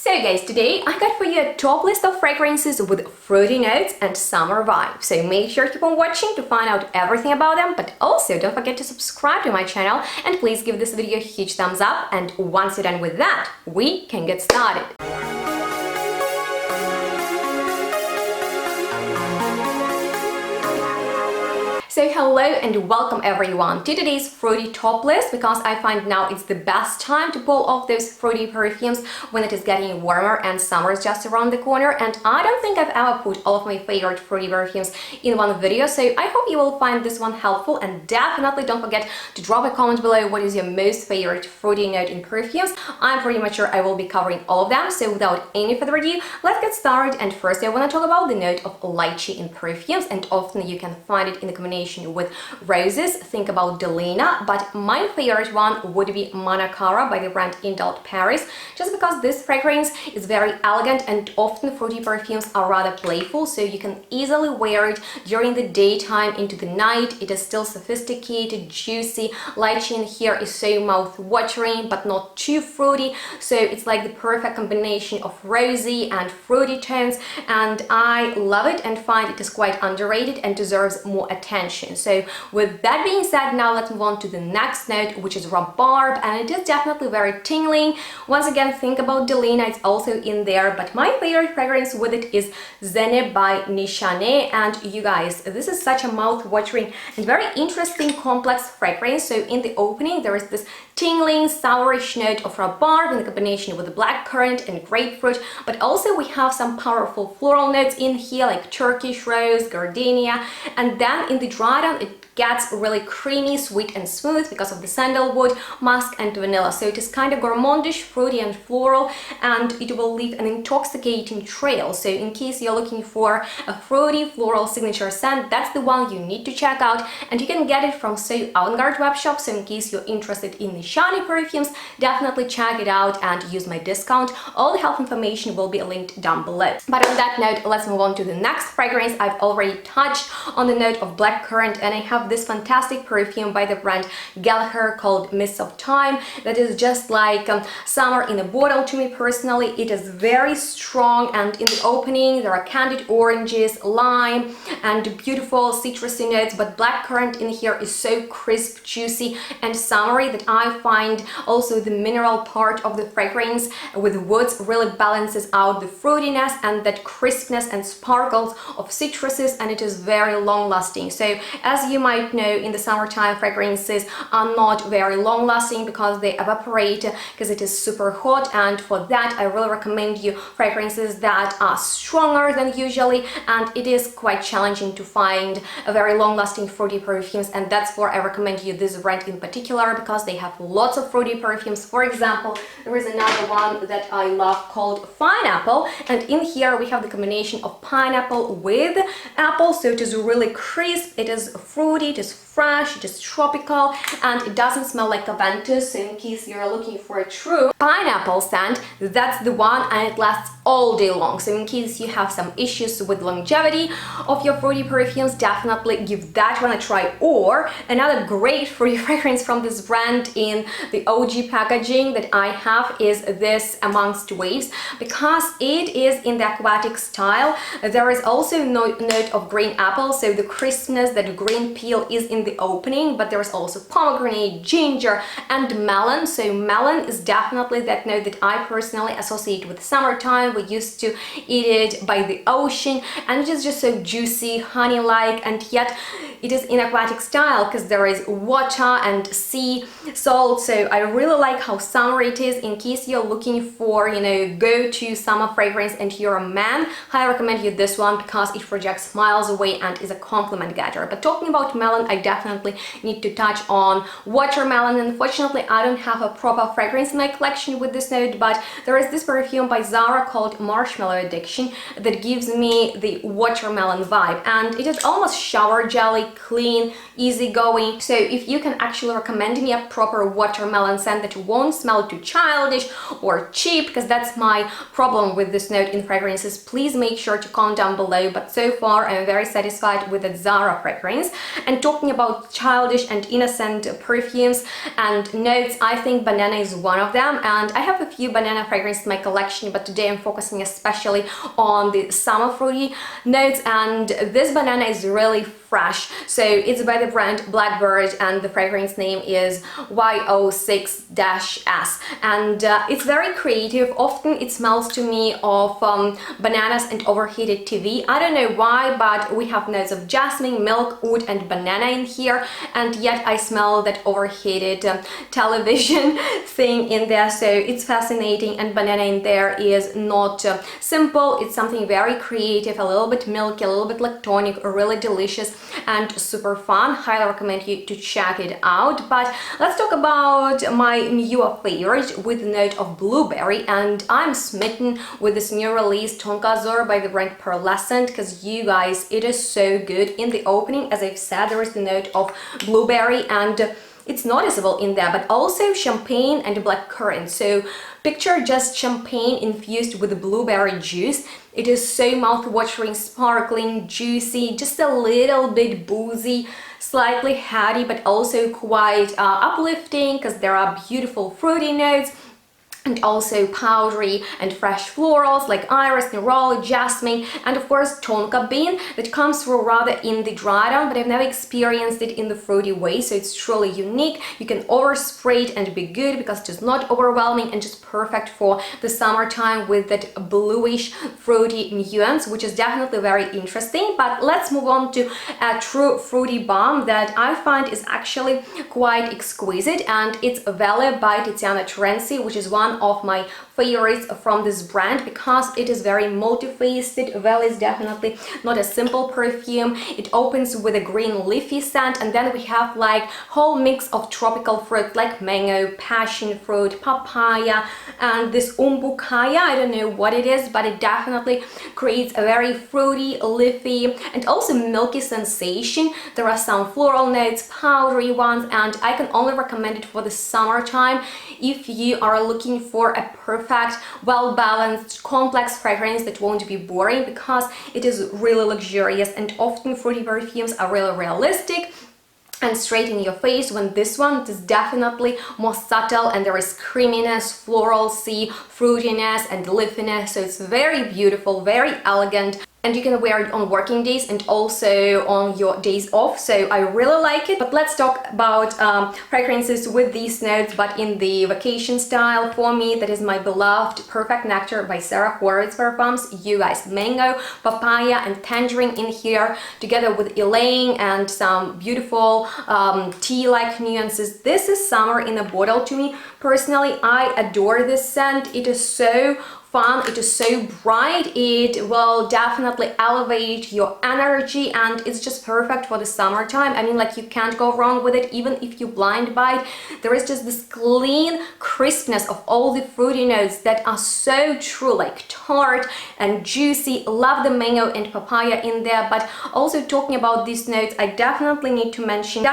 So guys, today I got for you a top list of fragrances with fruity notes and summer vibe. So make sure to keep on watching to find out everything about them, but also don't forget to subscribe to my channel and please give this video a huge thumbs up, and once you're done with that, we can get started. So hello and welcome everyone to today's fruity top list, because I find now it's the best time to pull off those fruity perfumes when it is getting warmer and summer is just around the corner. And I don't think I've ever put all of my favorite fruity perfumes in one video, so I hope you will find this one helpful, and definitely don't forget to drop a comment below what is your most favorite fruity note in perfumes. I'm pretty much sure I will be covering all of them, so without any further ado, let's get started. And first I want to talk about the note of lychee in perfumes, and often you can find it in the combination with roses. Think about Delina, but my favorite one would be Manacara by the brand Indult Paris, just because this fragrance is very elegant, and often fruity perfumes are rather playful, so you can easily wear it during the daytime into the night. It is still sophisticated, juicy. Lychee in here is so mouth-watering but not too fruity, so it's like the perfect combination of rosy and fruity tones, and I love it and find it is quite underrated and deserves more attention. So with that being said, now let's move on to the next note, which is Barb, and it is definitely very tingling. Once again, think about Delina, it's also in there, but my favorite fragrance with it is Zene by Nishane. And you guys, this is such a mouth-watering and very interesting complex fragrance. So in the opening there is this tingling sourish note of rhubarb in combination with the black currant and grapefruit, but also we have some powerful floral notes in here like Turkish rose, gardenia, and then in the dry down it gets really creamy, sweet and smooth because of the sandalwood, musk and vanilla. So it is kind of gourmandish, fruity and floral, and it will leave an intoxicating trail. So in case you're looking for a fruity floral signature scent, that's the one you need to check out, and you can get it from So Avant-Garde web shop. So in case you're interested in the shiny perfumes, definitely check it out and use my discount. All the health information will be linked down below. But on that note, let's move on to the next fragrance. I've already touched on the note of black currant, and I have this fantastic perfume by the brand Galacher called Mists of Time that is just like summer in a bottle to me personally. It is very strong, and in the opening there are candied oranges, lime and beautiful citrusy notes, but black currant in here is so crisp, juicy and summery that I find also the mineral part of the fragrance with woods really balances out the fruitiness and that crispness and sparkles of citruses, and it is very long lasting. So as you might know, in the summertime fragrances are not very long lasting because they evaporate because it is super hot, and for that I really recommend you fragrances that are stronger than usually, and it is quite challenging to find a very long lasting fruity perfumes, and that's where I recommend you this brand in particular, because they have lots of fruity perfumes. For example, there is another one that I love called Pineapple, and in here we have the combination of pineapple with apple, so it is really crisp, it is fruity, it is fresh, it is tropical, and it doesn't smell like Aventus. So in case you're looking for a true pineapple scent, that's the one, and it lasts all day long. So in case you have some issues with longevity of your fruity perfumes, definitely give that one a try. Or another great fruity fragrance from this brand in the OG packaging that I have is this Amongst Waves, because it is in the aquatic style. There is also note of green apple, so the crispness, that green peel is in the opening, but there is also pomegranate, ginger and melon. So melon is definitely that note that I personally associate with summertime. We used to eat it by the ocean, and it is just so juicy, honey-like, and yet it is in aquatic style because there is water and sea salt. So I really like how summery it is. In case you're looking for, you know, go-to summer fragrance and you're a man, I recommend you this one because it projects miles away and is a compliment getter. But talking about melon, I definitely need to touch on watermelon. Unfortunately, I don't have a proper fragrance in my collection with this note, but there is this perfume by Zara called Marshmallow Addiction that gives me the watermelon vibe, and it is almost shower jelly, clean, easygoing. So if you can actually recommend me a proper watermelon scent that won't smell too childish or cheap, because that's my problem with this note in fragrances, please make sure to comment down below. But so far I'm very satisfied with the Zara fragrance. And talking about about childish and innocent perfumes and notes, I think banana is one of them, and I have a few banana fragrances in my collection, but today I'm focusing especially on the summer fruity notes, and this banana is really fresh. So it's by the brand Blackbird and the fragrance name is YO6-S, and it's very creative. Often it smells to me of bananas and overheated TV. I don't know why, but we have notes of jasmine, milk, oud and banana in here, and yet I smell that overheated television thing in there. So it's fascinating, and banana in there is not simple. It's something very creative, a little bit milky, a little bit lactonic, really delicious and super fun. Highly recommend you to check it out. But let's talk about my newer favorite with the note of blueberry, and I'm smitten with this new release Tonka by the brand Pearlescent, because you guys, it is so good. In the opening, as I've said, there is the note of blueberry and it's noticeable in there, but also champagne and black currant. So picture just champagne infused with blueberry juice. It is so mouth-watering, sparkling, juicy, just a little bit boozy, slightly heady, but also quite uplifting, because there are beautiful fruity notes, and also powdery and fresh florals like iris, neroli, jasmine, and of course tonka bean that comes through rather in the dry down, but I've never experienced it in the fruity way, so it's truly unique. You can overspray it and be good because it is not overwhelming and just perfect for the summertime with that bluish fruity nuance, which is definitely very interesting. But let's move on to a true fruity bomb that I find is actually quite exquisite, and it's Velle by Tiziana Terenzi, which is one of my favorites from this brand because it is very multifaceted. Velle is definitely not a simple perfume. It opens with a green leafy scent, and then we have like whole mix of tropical fruit like mango, passion fruit, papaya, and this umbukaya. I don't know what it is, but it definitely creates a very fruity, leafy, and also milky sensation. There are some floral notes, powdery ones, and I can only recommend it for the summertime if you are looking for a perfect, well-balanced, complex fragrance that won't be boring, because it is really luxurious, and often fruity perfumes are really realistic and straight in your face, when this one is definitely more subtle, and there is creaminess, floralcy, fruitiness and leafiness. So it's very beautiful, very elegant, and you can wear it on working days and also on your days off. So I really like it. But let's talk about fragrances with these notes, but in the vacation style. For me, that is my beloved Perfect Nectar by JUS Perfumes. You guys, mango, papaya and tangerine in here, together with elaine and some beautiful tea-like nuances. This is summer in a bottle to me. Personally, I adore this scent. It is so fun, it is so bright, it will definitely elevate your energy, and it's just perfect for the summertime. I mean, like, you can't go wrong with it, even if you blind buy it. There is just this clean crispness of all the fruity notes that are so true, like tart and juicy. Love the mango and papaya in there. But also talking about these notes, I definitely need to mention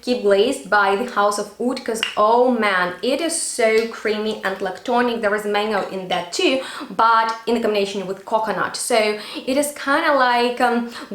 Keep Glazed by the House of Oud, because oh man, it is so creamy and lactonic. There is mango in that too, but in a combination with coconut. So it is kind of like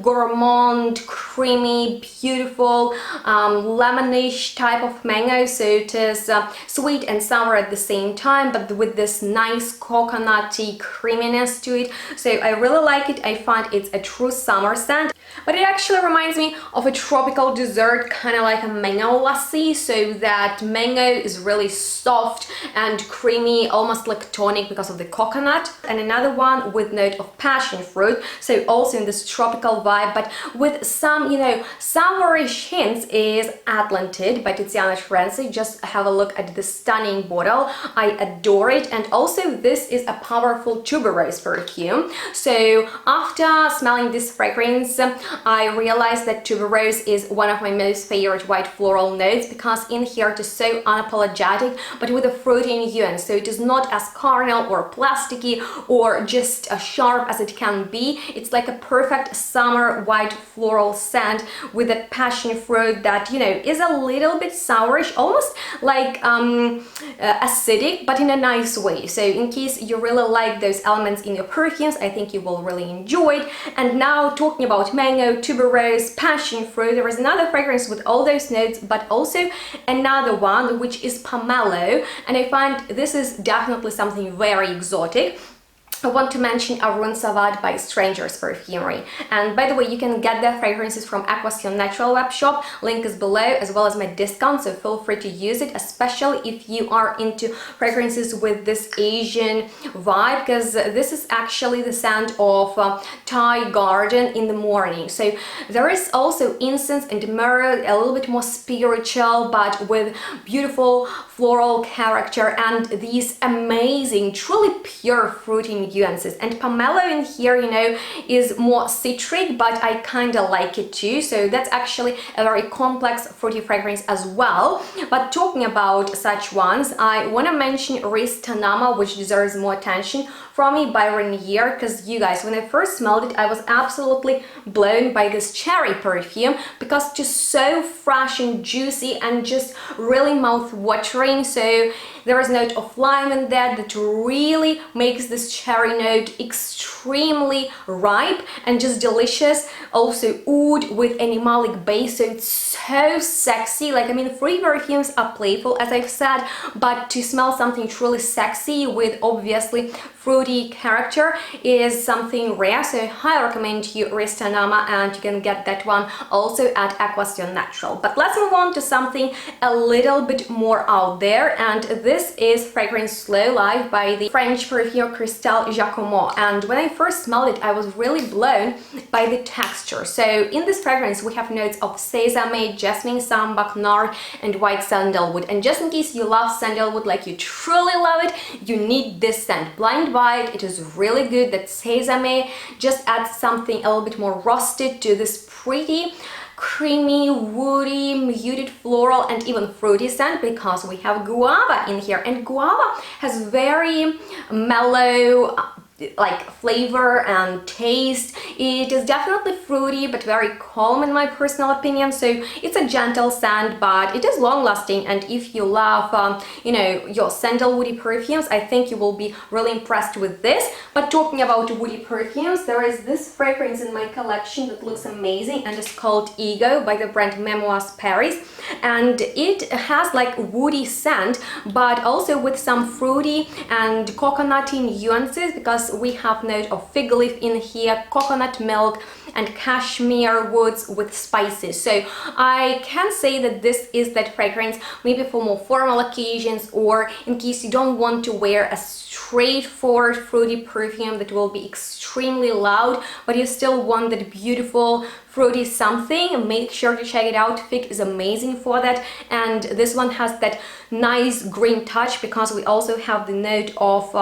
gourmand, creamy, beautiful, lemonish type of mango. So it is sweet and sour at the same time, but with this nice coconutty creaminess to it. So I really like it. I find it's a true summer scent. But it actually reminds me of a tropical dessert, kind of like a mango lassi, so that mango is really soft and creamy, almost like tonic because of the coconut. And another one with note of passion fruit, so also in this tropical vibe, but with some, you know, sourish hints, is Atlantid by Tiziana Terenzi. Just have a look at the stunning bottle. I adore it. And also this is a powerful tuberose perfume. So after smelling this fragrance, I realized that tuberose is one of my most favorite white floral notes, because in here it is so unapologetic, but with a fruity nuance. So it is not as carnal or plasticky or just as sharp as it can be. It's like a perfect summer white floral scent with that passion fruit that, you know, is a little bit sourish, almost like acidic, but in a nice way. So in case you really like those elements in your perfumes, I think you will really enjoy it. And now talking about mango, mango, tuberose, passion fruit. There is another fragrance with all those notes, but also another one which is pomelo, and I find this is definitely something very exotic. I want to mention Arun Savad by Strangers Perfumery. And by the way, you can get their fragrances from Aquation Natural web shop. Link is below, as well as my discount, so feel free to use it, especially if you are into fragrances with this Asian vibe, because this is actually the scent of Thai garden in the morning. So there is also incense and myrrh, a little bit more spiritual, but with beautiful floral character and these amazing, truly pure fruity nuances. And pomelo in here, you know, is more citric, but I kind of like it too. So that's actually a very complex fruity fragrance as well. But talking about such ones, I want to mention Rainier Tanama, which deserves more attention from me, by Rainier, because you guys, when I first smelled it, I was absolutely blown by this cherry perfume, because it's just so fresh and juicy and just really mouth-watering. So there is a note of lime in there that really makes this cherry note extremely ripe and just delicious. Also oud with animalic base, so it's so sexy. Like, I mean, fruity perfumes are playful, as I've said, but to smell something truly sexy with obviously fruity character is something rare. So I highly recommend you Rainier Tanama, and you can get that one also at Aquation Natural. But let's move on to something a little bit more out there, and this is fragrance Slow Life by the French perfumer Christelle Giacomo. And when I first smelled it, I was really blown by the texture. So in this fragrance we have notes of sesame, jasmine, sambac, nard, and white sandalwood. And just in case you love sandalwood, like you truly love it, you need this scent. Blind bite, it is really good. That sesame just adds something a little bit more rusted to this pretty creamy, woody, muted floral and even fruity scent, because we have guava in here, and guava has very mellow like flavor and taste. It is definitely fruity but very calm in my personal opinion. So it's a gentle scent, but it is long lasting, and if you love you know, your sandalwoody perfumes, I think you will be really impressed with this. But talking about woody perfumes, there is this fragrance in my collection that looks amazing, and it's called Ego by the brand Memoirs Paris, and it has like woody scent but also with some fruity and coconutty nuances, because we have note of fig leaf in here, coconut milk and cashmere woods with spices. So I can say that this is that fragrance maybe for more formal occasions, or in case you don't want to wear a straightforward fruity perfume that will be extremely loud, but you still want that beautiful fruity something. Make sure to check it out. Fig is amazing for that, and this one has that nice green touch, because we also have the note of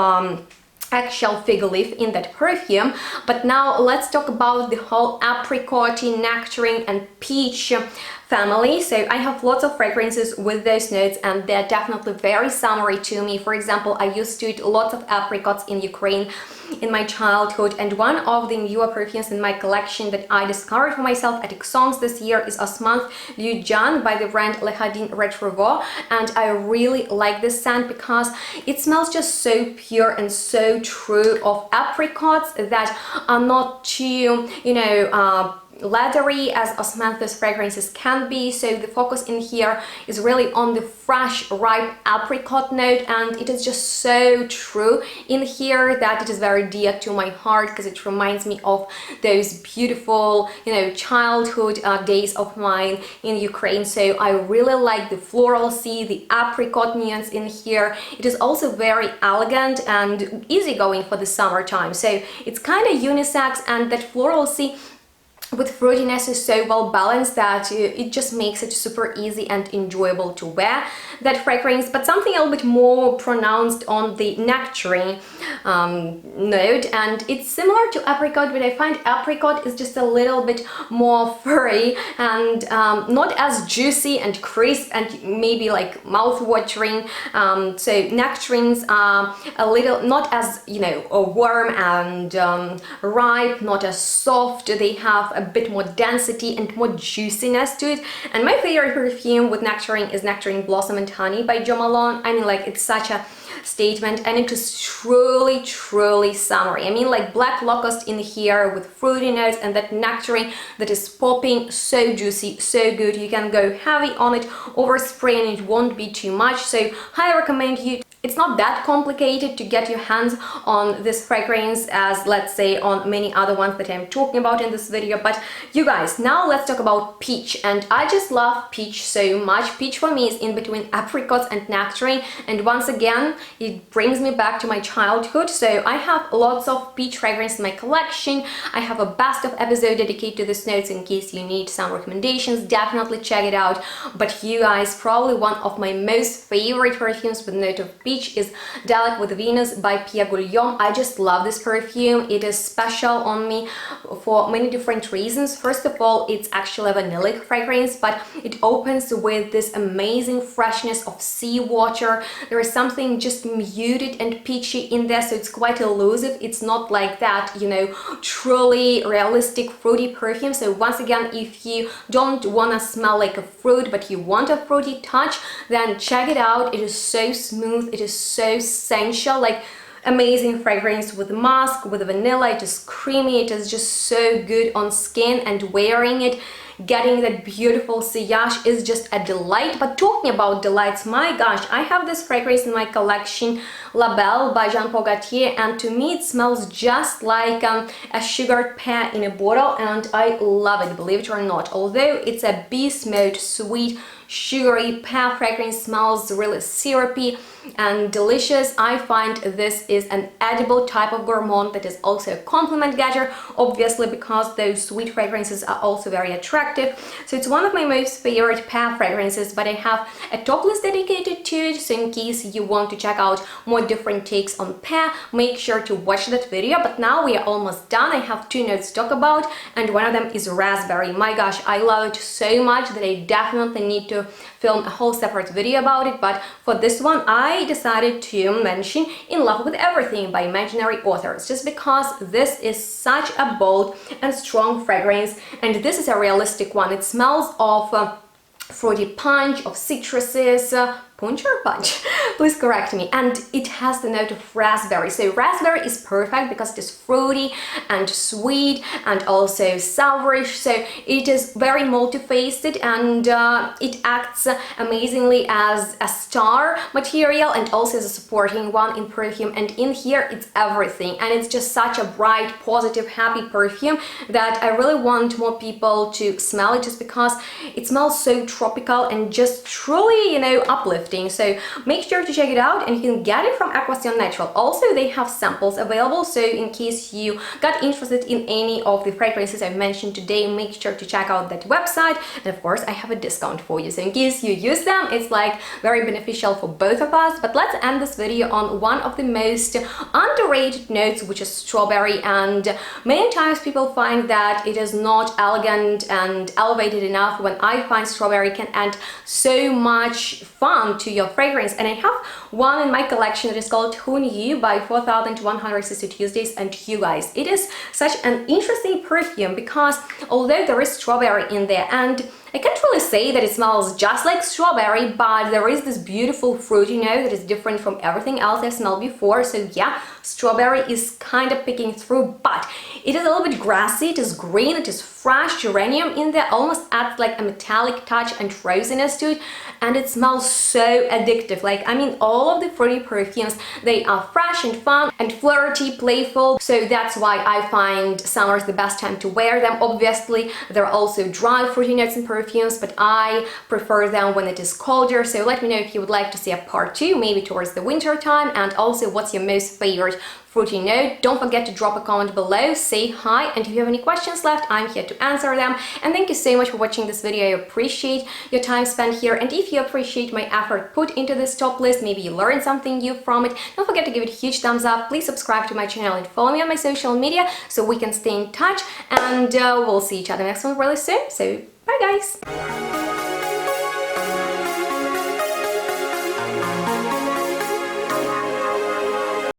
eggshell fig leaf in that perfume. But now let's talk about the whole apricot, nectarine and peach family. So I have lots of fragrances with those notes, and they're definitely very summery to me. For example, I used to eat lots of apricots in Ukraine in my childhood, and one of the newer perfumes in my collection that I discovered for myself at ESXENCE this year is Osman Lujan by the brand Jardin Retroval, and I really like this scent because it smells just so pure and so true of apricots that are not too, you know, leathery as osmanthus fragrances can be. So the focus in here is really on the fresh, ripe apricot note, and it is just so true in here that it is very dear to my heart, because it reminds me of those beautiful, you know, childhood days of mine in Ukraine. So I really like the floralcy, the apricot nuance in here. It is also very elegant and easygoing for the summertime. So it's kind of unisex, and that floralcy with fruitiness is so well balanced that it just makes it super easy and enjoyable to wear that fragrance. But something a little bit more pronounced on the nectarine note, and it's similar to apricot, but I find apricot is just a little bit more furry and not as juicy and crisp and maybe like mouth-watering. So nectarines are a little not as, you know, warm and ripe, not as soft. They have a a bit more density and more juiciness to it. And my favorite perfume with nectarine is Nectarine Blossom and Honey by Jo Malone. I mean, like, it's such a statement, and it is truly summery. I mean, like, black locust in here with fruity notes and that nectarine that is popping, so juicy, so good. You can go heavy on it over spray and it won't be too much, so highly recommend you. It's not that complicated to get your hands on this fragrance as, let's say, on many other ones that I'm talking about in this video. But you guys, now let's talk about peach. And I just love peach so much. Peach for me is in between apricots and nectarine, and once again it brings me back to my childhood. So I have lots of peach fragrance in my collection. I have a best of episode dedicated to this notes in case you need some recommendations. Definitely check it out. But you guys, probably one of my most favorite perfumes with note of peach is Delic with Venus by Pia Guillaume. I just love this perfume. It is special on me for many different reasons. First of all, it's actually a vanillic fragrance, but it opens with this amazing freshness of seawater. There is something just muted and peachy in there, so it's quite elusive. It's not like that, you know, truly realistic fruity perfume. So once again, if you don't want to smell like a fruit but you want a fruity touch, then check it out. It is so smooth, it is so sensual, like amazing fragrance with musk, with vanilla. It is creamy, it is just so good on skin, and wearing it, getting that beautiful sillage is just a delight. But talking about delights, my gosh, I have this fragrance in my collection, La Belle by Jean Paul Gaultier, and to me it smells just like a sugared pear in a bottle, and I love it, believe it or not. Although it's a beast mode, sweet, sugary pear fragrance, smells really syrupy and delicious. I find this is an edible type of gourmand that is also a compliment getter, obviously, because those sweet fragrances are also very attractive. So it's one of my most favorite pear fragrances, but I have a top list dedicated to it, so in case you want to check out more different takes on pear, make sure to watch that video. But now we are almost done. I have two notes to talk about, and one of them is raspberry. My gosh, I love it so much that I definitely need to film a whole separate video about it. But for this one, I decided to mention In Love with Everything by Imaginary Authors, just because this is such a bold and strong fragrance, and this is a realistic one. It smells of fruity punch, of citruses, punch or punch? Please correct me. And it has the note of raspberry. So raspberry is perfect because it is fruity and sweet and also sourish. So it is very multifaceted, and it acts amazingly as a star material and also as a supporting one in perfume. And in here it's everything, and it's just such a bright, positive, happy perfume that I really want more people to smell it, just because it smells so tropical and just truly, you know, uplifting. So make sure to check it out, and you can get it from Equation Natural. Also, they have samples available, so in case you got interested in any of the fragrances I mentioned today, make sure to check out that website. And of course, I have a discount for you, so in case you use them, it's like very beneficial for both of us. But let's end this video on one of the most underrated notes, which is strawberry. And many times people find that it is not elegant and elevated enough, when I find strawberry can add so much fun to your fragrance. And I have one in my collection that is called Who Knew by 4160 Tuesdays. And you guys, it is such an interesting perfume because although there is strawberry in there, and I can't really say that it smells just like strawberry, but there is this beautiful fruity note that is different from everything else I smelled before. So yeah, strawberry is kind of picking through, but it is a little bit grassy, it is green, it is fresh. Geranium in there almost adds like a metallic touch and rosiness to it, and it smells so addictive. Like, I mean, all of the fruity perfumes, they are fresh and fun and flirty, playful. So that's why I find summer is the best time to wear them. Obviously, there are also dry fruity notes in perfumes, but I prefer them when it is colder. So let me know if you would like to see a part 2, maybe towards the winter time, and also what's your most favorite fruity note. Don't forget to drop a comment below, say hi, and if you have any questions left, I'm here to answer them. And thank you so much for watching this video. I appreciate your time spent here, and if you appreciate my effort put into this top list, maybe you learned something new from it, don't forget to give it a huge thumbs up. Please subscribe to my channel and follow me on my social media so we can stay in touch, and we'll see each other next one really soon. So bye guys!